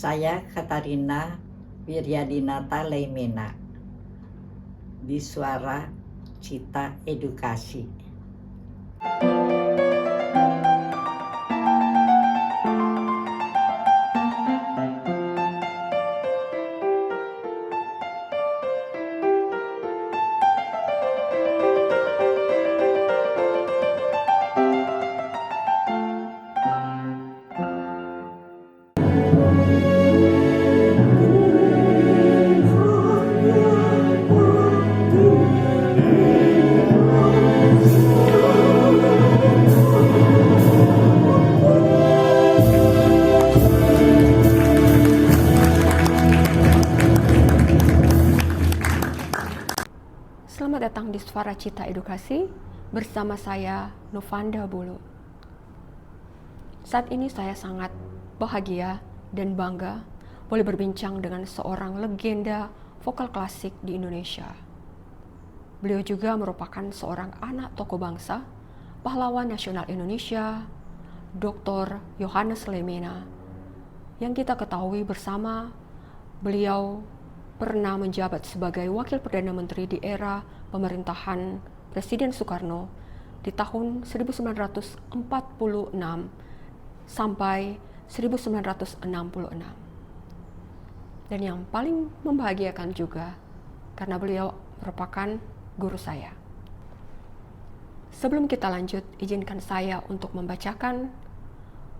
Saya Katarina Wiryadinata Leimena di Suara Cita Edukasi. Selamat datang di Suara Cita Edukasi bersama saya Novanda Bulu. Saat ini saya sangat bahagia dan bangga boleh berbincang dengan seorang legenda vokal klasik di Indonesia. Beliau juga merupakan seorang anak tokoh bangsa, pahlawan nasional Indonesia, Dr. Yohanes Leimena, yang kita ketahui bersama beliau pernah menjabat sebagai Wakil Perdana Menteri di era pemerintahan Presiden Soekarno di tahun 1946 sampai 1966. Dan yang paling membahagiakan juga karena beliau merupakan guru saya. Sebelum kita lanjut, izinkan saya untuk membacakan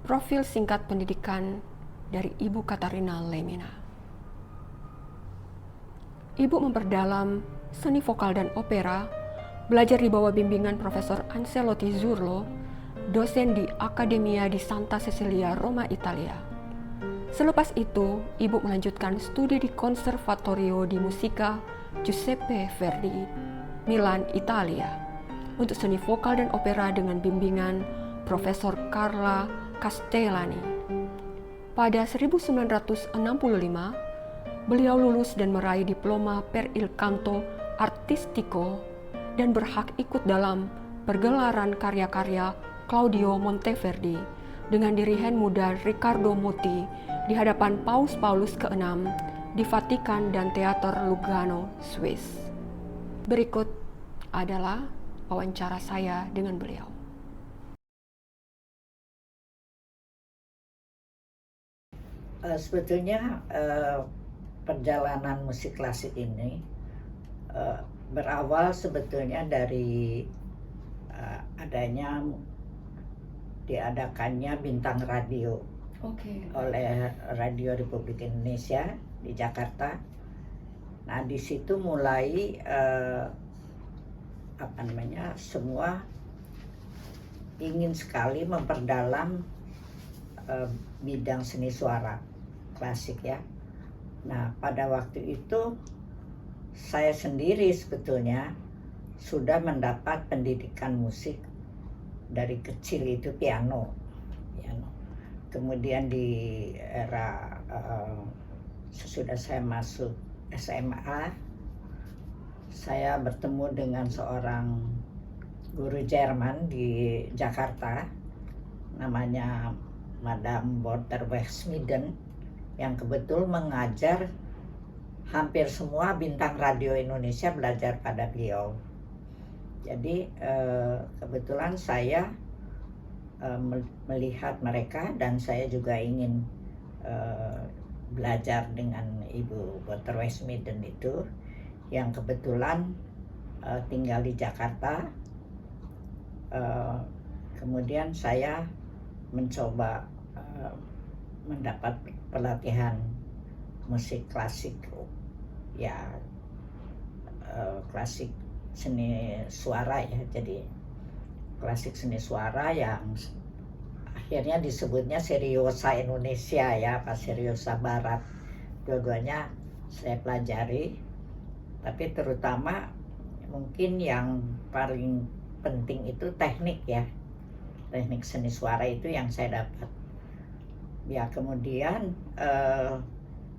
profil singkat pendidikan dari Ibu Katarina Leimena. Ibu memperdalam seni vokal dan opera, belajar di bawah bimbingan Profesor Ancelotti Zurlo, dosen di Accademia di Santa Cecilia, Roma, Italia. Selepas itu, Ibu melanjutkan studi di Conservatorio di Musica Giuseppe Verdi, Milan, Italia, untuk seni vokal dan opera dengan bimbingan Profesor Carla Castellani. Pada 1965, beliau lulus dan meraih diploma per il canto artistico dan berhak ikut dalam pergelaran karya-karya Claudio Monteverdi dengan dirigen muda Riccardo Muti di hadapan Paus Paulus ke-6 di Vatikan dan Teater Lugano, Swiss. Berikut adalah wawancara saya dengan beliau. Sebetulnya perjalanan musik klasik ini berawal sebetulnya dari diadakannya bintang radio oleh Radio Republik Indonesia di Jakarta. Nah, di situ mulai semua ingin sekali memperdalam bidang seni suara klasik ya. Nah, pada waktu itu saya sendiri sebetulnya sudah mendapat pendidikan musik dari kecil, itu piano. Kemudian di era sesudah saya masuk SMA, saya bertemu dengan seorang guru Jerman di Jakarta, namanya Madame Borter-Westmiden, yang kebetul mengajar hampir semua bintang radio Indonesia belajar pada beliau. Jadi kebetulan saya melihat mereka dan saya juga ingin belajar dengan Ibu Borter-Westmiden itu, yang kebetulan tinggal di Jakarta. Kemudian saya mencoba mendapat pelatihan musik klasik ya, klasik seni suara ya, jadi klasik seni suara yang akhirnya disebutnya Seriosa Indonesia ya, apa Seriosa Barat. Dua-duanya saya pelajari, tapi terutama mungkin yang paling penting itu teknik ya, teknik seni suara itu yang saya dapat. Ya, kemudian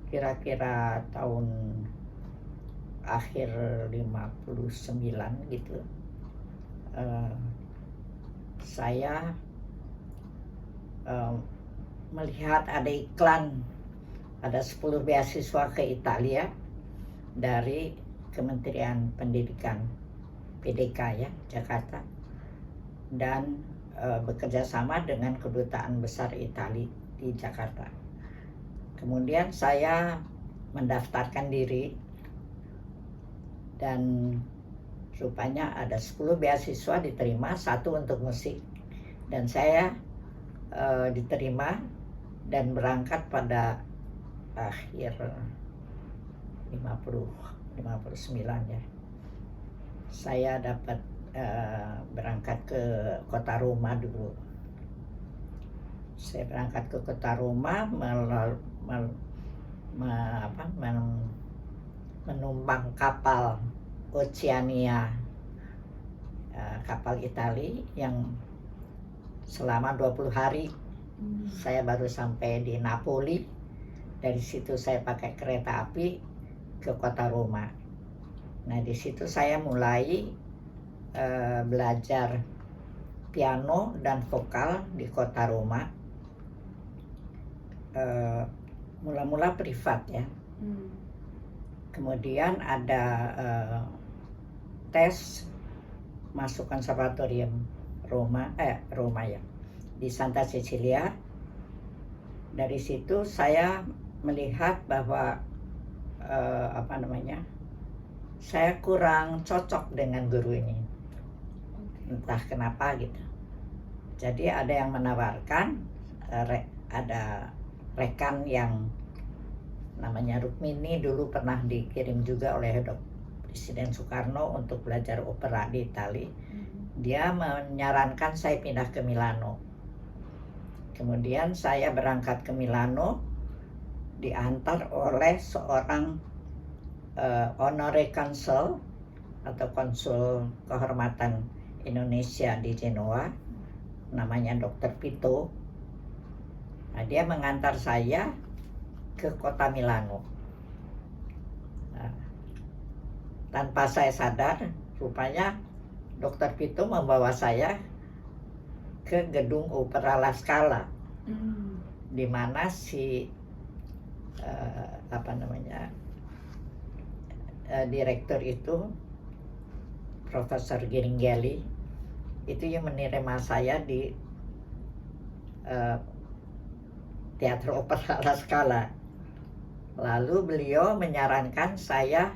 kira-kira tahun akhir 59 gitu, saya melihat ada iklan ada 10 beasiswa ke Italia dari Kementerian Pendidikan PDK ya Jakarta, dan bekerja sama dengan Kedutaan Besar Italia di Jakarta. Kemudian saya mendaftarkan diri dan rupanya ada 10 beasiswa diterima, 1 untuk musik, dan saya diterima dan berangkat pada akhir 59 ya. Saya dapat berangkat ke kota Roma dulu. Saya berangkat ke kota Roma menumpang kapal Oceania, kapal Itali yang selama 20 hari. Saya baru sampai di Napoli. Dari situ saya pakai kereta api ke kota Roma. Nah, di situ saya mulai belajar piano dan vokal di kota Roma. Mula-mula privat ya. Kemudian ada tes masuk konservatorium Roma ya, di Santa Cecilia. Dari situ saya melihat bahwa saya kurang cocok dengan guru ini, entah kenapa gitu. Jadi ada yang menawarkan, ada rekan yang namanya Rukmini, dulu pernah dikirim juga oleh Presiden Soekarno untuk belajar opera di Itali. Dia menyarankan saya pindah ke Milano. Kemudian saya berangkat ke Milano, diantar oleh seorang honorary consul atau konsul kehormatan Indonesia di Genoa, namanya Dr. Pito. Nah, dia mengantar saya ke kota Milano. Nah, tanpa saya sadar, rupanya Dr. Pito membawa saya ke gedung Opera La Scala, di mana si direktur itu, Profesor Giringhelli, itu yang menerima saya di Teatro Opera La Scala. Lalu beliau menyarankan saya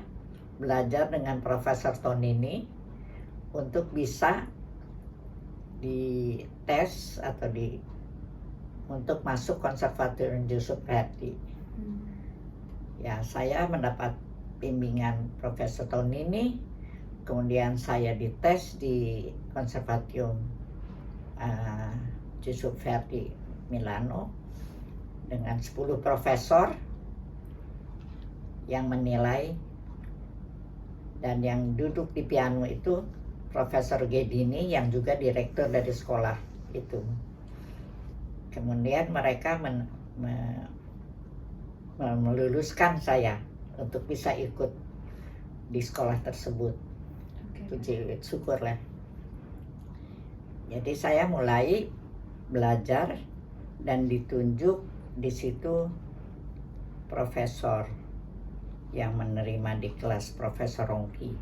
belajar dengan Profesor Tonini untuk bisa dites atau untuk masuk Konservatorium Giuseppe Verdi. Ya, saya mendapat bimbingan Profesor Tonini, kemudian saya dites di Konservatorium Giuseppe Verdi Milano dengan 10 profesor yang menilai, dan yang duduk di piano itu Profesor Ghedini yang juga direktur dari sekolah itu. Kemudian mereka meluluskan saya untuk bisa ikut di sekolah tersebut. Puji syukurlah. Jadi saya mulai belajar dan ditunjuk di situ profesor yang menerima di kelas, Profesor Ronchi.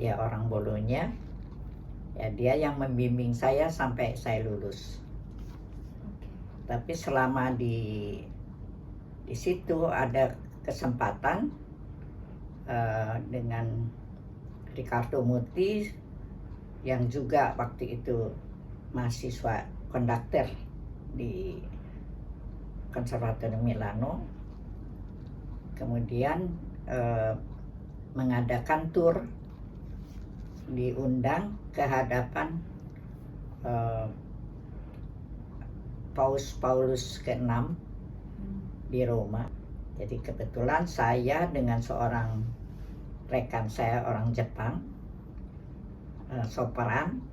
Dia orang Bolonya. Ya, dia yang membimbing saya sampai saya lulus. Tapi selama di situ ada kesempatan dengan Riccardo Muti yang juga waktu itu mahasiswa konduktor di Konservatorium Milano. Kemudian mengadakan tur, diundang ke hadapan Paus Paulus ke-6 di Roma. Jadi kebetulan saya dengan seorang rekan saya orang Jepang, sopran,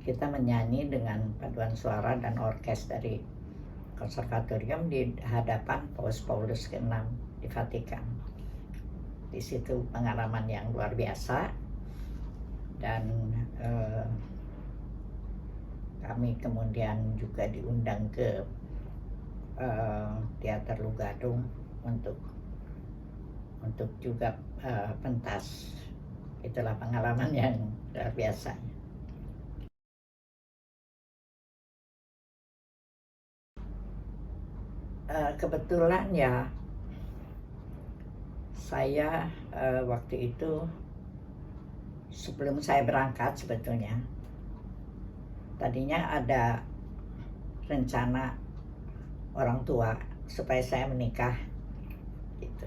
kita menyanyi dengan paduan suara dan orkes dari konservatorium di hadapan Paus Paulus ke-6 di Vatikan. Di situ pengalaman yang luar biasa, dan kami kemudian juga diundang ke teater Lugadung untuk juga pentas. Itulah pengalaman yang luar biasa. Kebetulan ya saya waktu itu sebelum saya berangkat sebetulnya tadinya ada rencana orang tua supaya saya menikah gitu.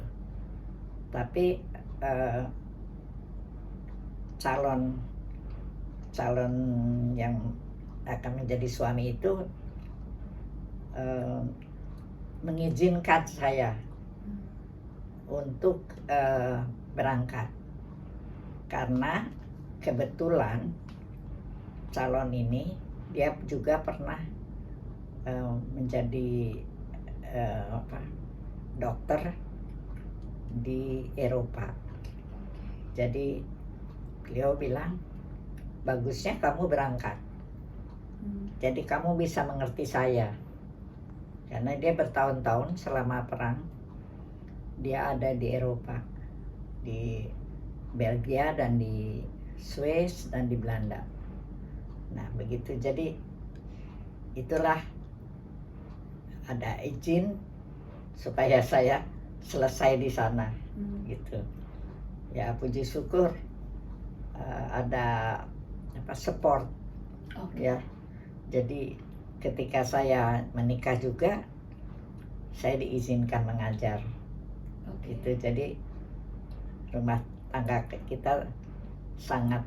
Tapi calon yang akan menjadi suami itu mengizinkan saya untuk berangkat karena kebetulan calon ini dia juga pernah menjadi dokter di Eropa. Jadi beliau bilang bagusnya kamu berangkat. Jadi kamu bisa mengerti saya. Karena dia bertahun-tahun selama perang dia ada di Eropa, di Belgia dan di Swiss dan di Belanda. Nah begitu, jadi itulah ada izin supaya saya selesai di sana gitu. Ya puji syukur ada support ya. Jadi ketika saya menikah juga saya diizinkan mengajar. Gitu. Jadi rumah tangga kita sangat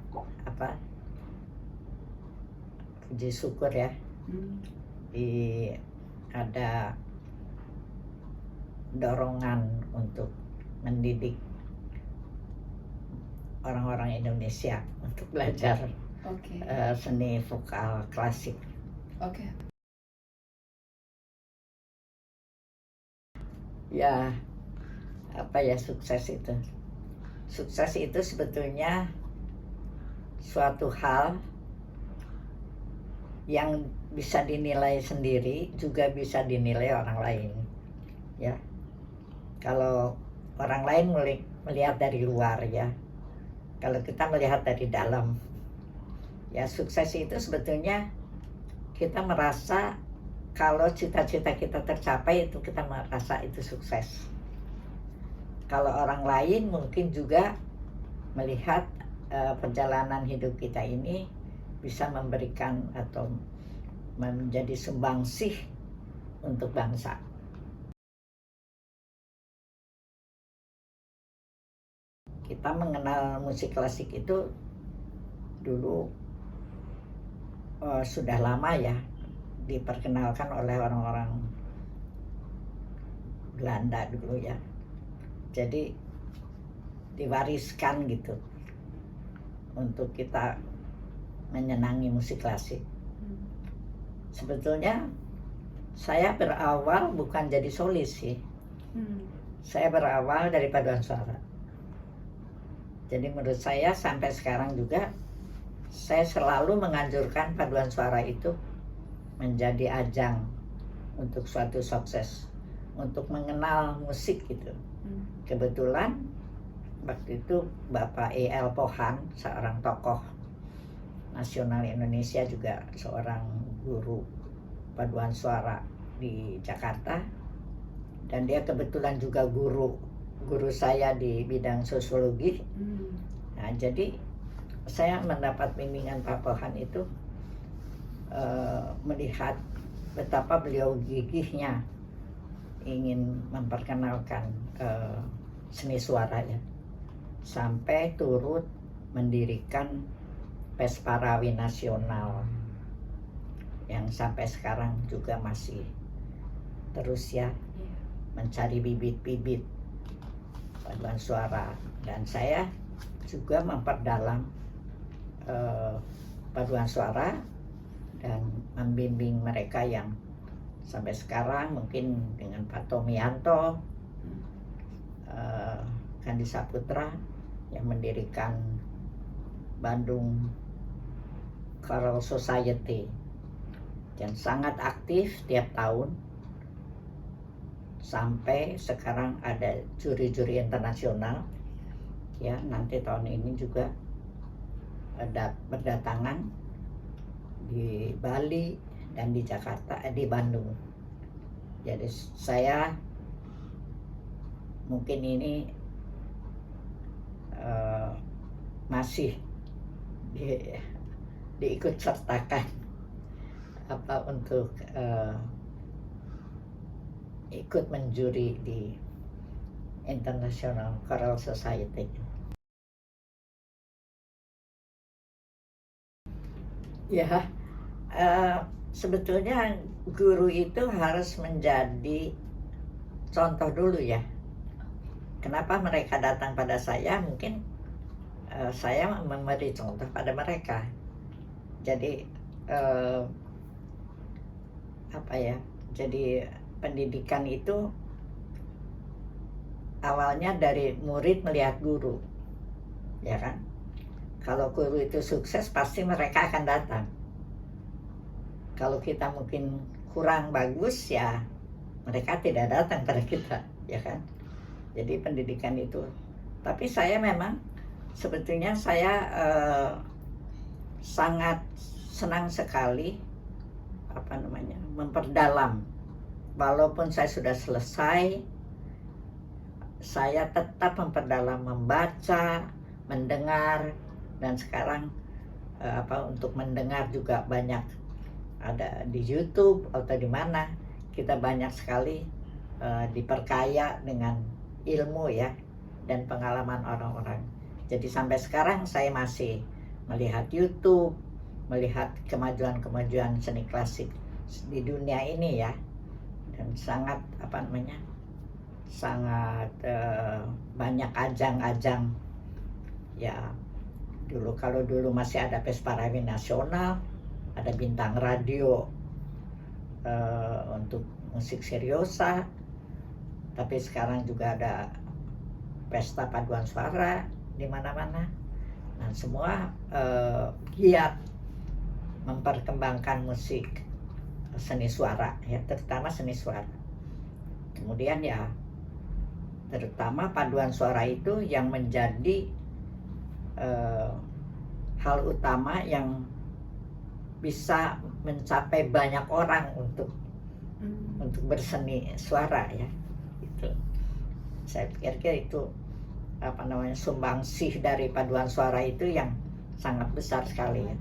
puji syukur ya. Ada dorongan untuk mendidik orang-orang Indonesia untuk belajar seni vokal klasik. Ya, sukses itu? Sukses itu sebetulnya suatu hal yang bisa dinilai sendiri, juga bisa dinilai orang lain. Ya, kalau orang lain melihat dari luar ya, kalau kita melihat dari dalam, ya sukses itu sebetulnya kita merasa kalau cita-cita kita tercapai itu kita merasa itu sukses. Kalau orang lain mungkin juga melihat perjalanan hidup kita ini bisa memberikan atau menjadi sumbangsih untuk bangsa. Kita mengenal musik klasik itu dulu sudah lama ya, diperkenalkan oleh orang-orang Belanda dulu ya. Jadi diwariskan gitu untuk kita menyenangi musik klasik. Sebetulnya saya berawal bukan jadi solis sih. Saya berawal dari paduan suara. Jadi menurut saya sampai sekarang juga saya selalu menganjurkan paduan suara itu menjadi ajang untuk suatu sukses, untuk mengenal musik gitu. Kebetulan waktu itu Bapak E.L. Pohan, seorang tokoh nasional Indonesia, juga seorang guru paduan suara di Jakarta, dan dia kebetulan juga guru saya di bidang sosiologi. Nah, jadi saya mendapat bimbingan Pak Pohan itu melihat betapa beliau gigihnya ingin memperkenalkan seni suara ya, sampai turut mendirikan Pesparawi Nasional yang sampai sekarang juga masih terus ya mencari bibit-bibit paduan suara. Dan saya juga memperdalam paduan suara dan membimbing mereka yang sampai sekarang mungkin dengan Pak Tomianto, Kandi Saputra yang mendirikan Bandung Choral Society yang sangat aktif tiap tahun sampai sekarang ada juri-juri internasional ya, nanti tahun ini juga ada berdatangan di Bali dan di Jakarta, di Bandung. Jadi saya mungkin ini masih diikut sertakan untuk ikut menjuri di International Choral Society. Ya, sebetulnya guru itu harus menjadi contoh dulu ya. Kenapa mereka datang pada saya? Mungkin saya memberi contoh pada mereka. Jadi apa ya? Jadi pendidikan itu awalnya dari murid melihat guru, ya kan? Kalau guru itu sukses, pasti mereka akan datang. Kalau kita mungkin kurang bagus, ya mereka tidak datang pada kita, ya kan? Jadi pendidikan itu. Tapi saya memang sebetulnya saya sangat senang sekali memperdalam. Walaupun saya sudah selesai, saya tetap memperdalam, membaca, mendengar, dan sekarang untuk mendengar juga banyak ada di YouTube atau di mana, kita banyak sekali diperkaya dengan ilmu ya dan pengalaman orang-orang. Jadi sampai sekarang saya masih melihat YouTube, melihat kemajuan-kemajuan seni klasik di dunia ini ya, dan sangat sangat banyak ajang-ajang ya. Kalau dulu masih ada pesta rawi nasional, ada bintang radio untuk musik seriosa, tapi sekarang juga ada pesta paduan suara di mana-mana. Nah, semua giat memperkembangkan musik seni suara ya, terutama seni suara. Kemudian ya terutama paduan suara itu yang menjadi hal utama yang bisa mencapai banyak orang untuk berseni suara ya. Itu saya pikir itu sumbangsih dari paduan suara itu yang sangat besar sekali ya.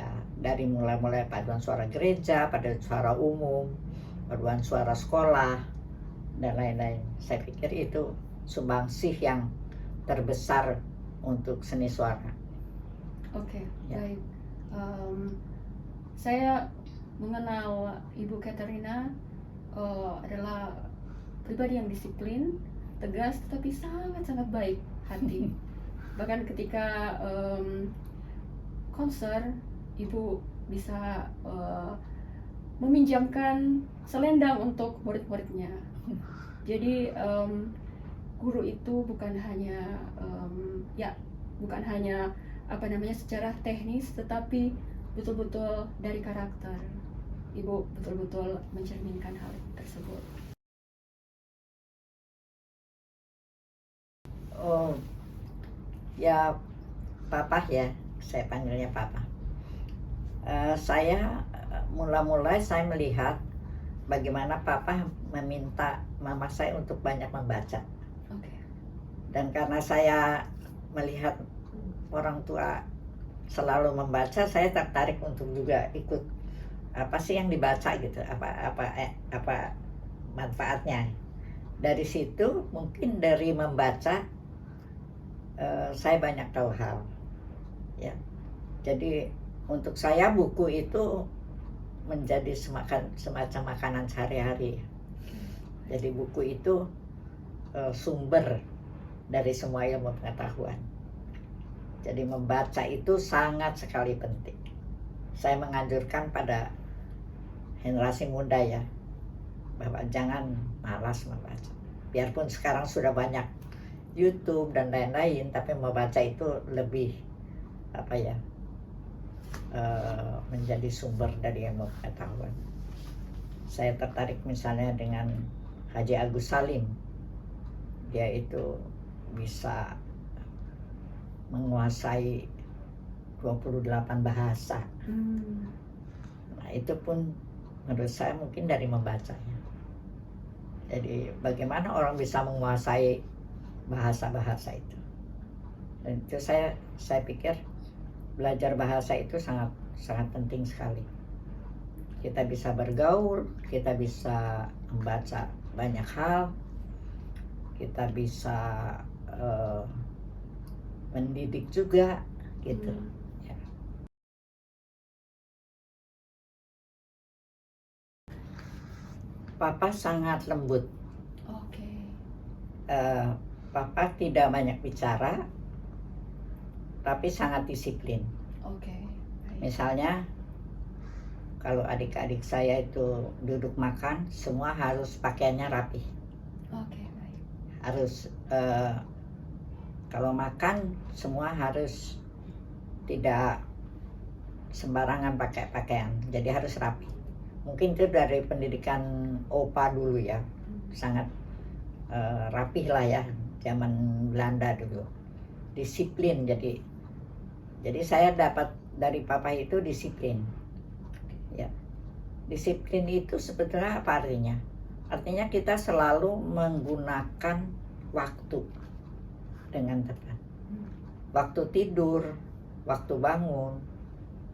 Ya, dari mulai paduan suara gereja, paduan suara umum, paduan suara sekolah dan lain-lain. Saya pikir itu sumbangsih yang terbesar untuk seni suara. Oke, Ya. baik. Saya mengenal Ibu Katerina adalah pribadi yang disiplin, tegas, tetapi sangat-sangat baik hati. Bahkan ketika konser, Ibu bisa meminjamkan selendang untuk murid-muridnya. Jadi guru itu bukan hanya secara teknis, tetapi betul-betul dari karakter. Ibu betul-betul mencerminkan hal tersebut. Oh ya, Papa ya, saya panggilnya Papa. Saya mula-mula saya melihat bagaimana Papa meminta mama saya untuk banyak membaca. Okay. Dan karena saya melihat orang tua selalu membaca, saya tertarik untuk juga ikut apa sih yang dibaca gitu, apa manfaatnya. Dari situ mungkin dari membaca saya banyak tahu hal ya. Jadi untuk saya buku itu menjadi semacam makanan sehari-hari. Jadi buku itu sumber dari semua ilmu pengetahuan. Jadi membaca itu sangat sekali penting. Saya menganjurkan pada generasi muda ya, bahwa jangan malas membaca. Biarpun sekarang sudah banyak YouTube dan lain-lain, tapi membaca itu lebih menjadi sumber dari ilmu pengetahuan. Saya tertarik misalnya dengan Haji Agus Salim. Dia itu bisa menguasai 28 bahasa. Nah, itu pun menurut saya mungkin dari membacanya. Jadi bagaimana orang bisa menguasai bahasa-bahasa itu. Dan itu saya pikir belajar bahasa itu sangat sangat penting sekali. Kita bisa bergaul, kita bisa membaca banyak hal, kita bisa mendidik juga gitu. Ya. Papa sangat lembut. Papa tidak banyak bicara, tapi sangat disiplin. Misalnya kalau adik-adik saya itu duduk makan, semua harus pakaiannya rapi. Harus kalau makan semua harus tidak sembarangan pakai pakaian, jadi harus rapi. Mungkin itu dari pendidikan Opa dulu ya, sangat rapih lah ya, zaman Belanda dulu. Disiplin, jadi saya dapat dari papa itu disiplin. Ya. Disiplin itu sebetulnya apa artinya? Artinya kita selalu menggunakan waktu dengan tepat. Waktu tidur, waktu bangun,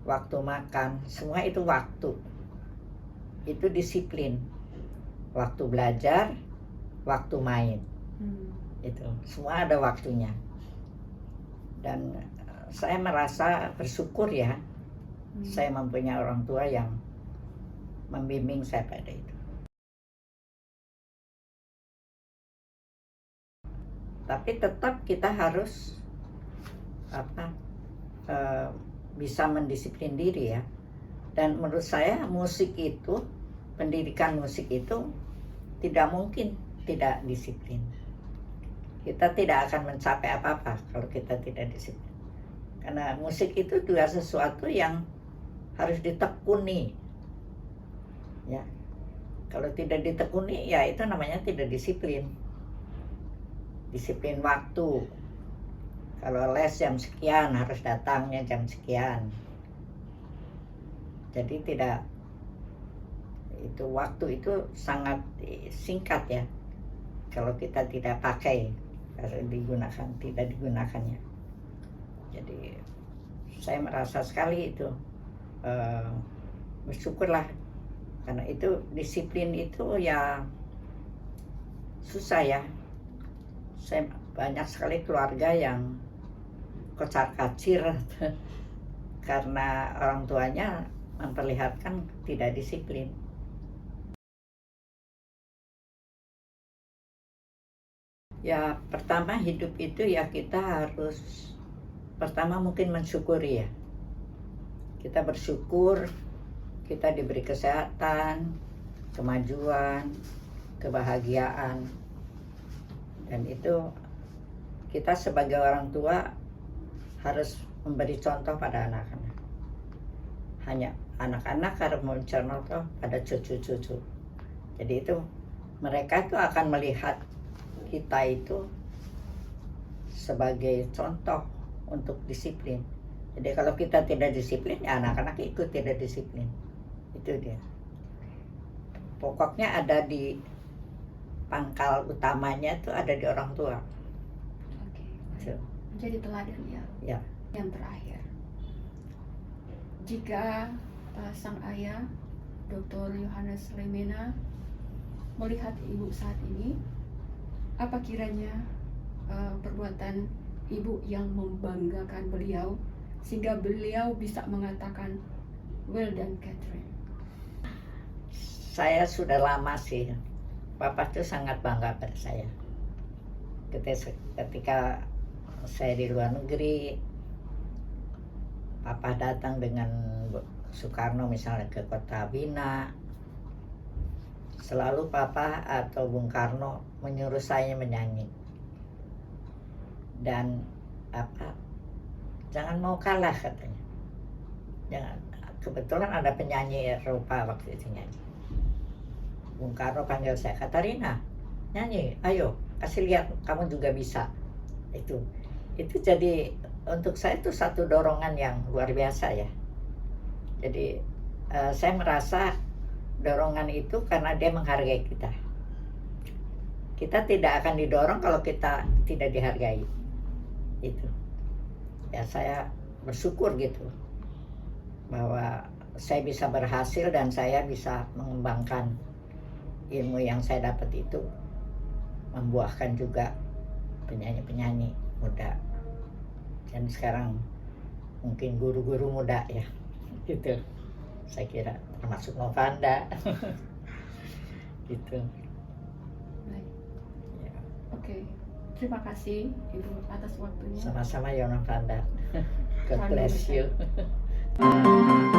waktu makan, semua itu waktu. Itu disiplin. Waktu belajar, waktu main. Itu semua ada waktunya. Dan saya merasa bersyukur ya, saya mempunyai orang tua yang membimbing saya pada itu. Tapi tetap kita harus bisa mendisiplin diri ya. Dan menurut saya musik itu, pendidikan musik itu tidak mungkin tidak disiplin. Kita tidak akan mencapai apa-apa kalau kita tidak disiplin. Karena musik itu juga sesuatu yang harus ditekuni. Ya. Kalau tidak ditekuni ya itu namanya tidak disiplin. Disiplin waktu. Kalau les jam sekian harus datangnya jam sekian. Jadi tidak, itu waktu itu sangat singkat ya. Kalau kita tidak pakai, kalau tidak digunakannya. Jadi saya merasa sekali itu bersyukurlah, karena itu disiplin itu ya susah ya. Saya banyak sekali keluarga yang kocar-kacir karena orang tuanya memperlihatkan tidak disiplin. Ya pertama hidup itu ya kita harus pertama mungkin mensyukuri ya. Kita bersyukur kita diberi kesehatan, kemajuan, kebahagiaan. Dan itu kita sebagai orang tua harus memberi contoh pada anak-anak. Hanya anak-anak harus memberi contoh pada cucu-cucu. Jadi itu mereka itu akan melihat kita itu sebagai contoh untuk disiplin. Jadi kalau kita tidak disiplin, ya anak-anak ikut tidak disiplin. Itu dia. Pokoknya ada di pangkal utamanya itu ada di orang tua. Jadi teladan ya. Ya. Yang terakhir, jika sang ayah, Dr. Yohanes Lemena, melihat ibu saat ini, apa kiranya perbuatan ibu yang membanggakan beliau sehingga beliau bisa mengatakan, well done Catherine? Saya sudah lama sih, Papa tuh sangat bangga pada saya. Ketika saya di luar negeri, Papa datang dengan Soekarno misalnya ke kota Bina, selalu Papa atau Bung Karno menyuruh saya menyanyi. Dan jangan mau kalah katanya. Jangan. Kebetulan ada penyanyi Eropa waktu itu nyanyi. Bung Karno panggil saya, Katarina, nyanyi, ayo kasih lihat kamu juga bisa. Itu jadi untuk saya itu satu dorongan yang luar biasa ya. Jadi saya merasa dorongan itu karena dia menghargai kita. Kita tidak akan didorong kalau kita tidak dihargai. Itu ya, saya bersyukur gitu bahwa saya bisa berhasil dan saya bisa mengembangkan ilmu yang saya dapat itu, membuahkan juga penyanyi-penyanyi muda. Dan sekarang mungkin guru-guru muda ya, gitu. Saya kira termasuk Novanda, gitu. Baik. Ya. Oke, terima kasih Ibu atas waktunya. Sama-sama ya Novanda. God Salam bless sehat. you.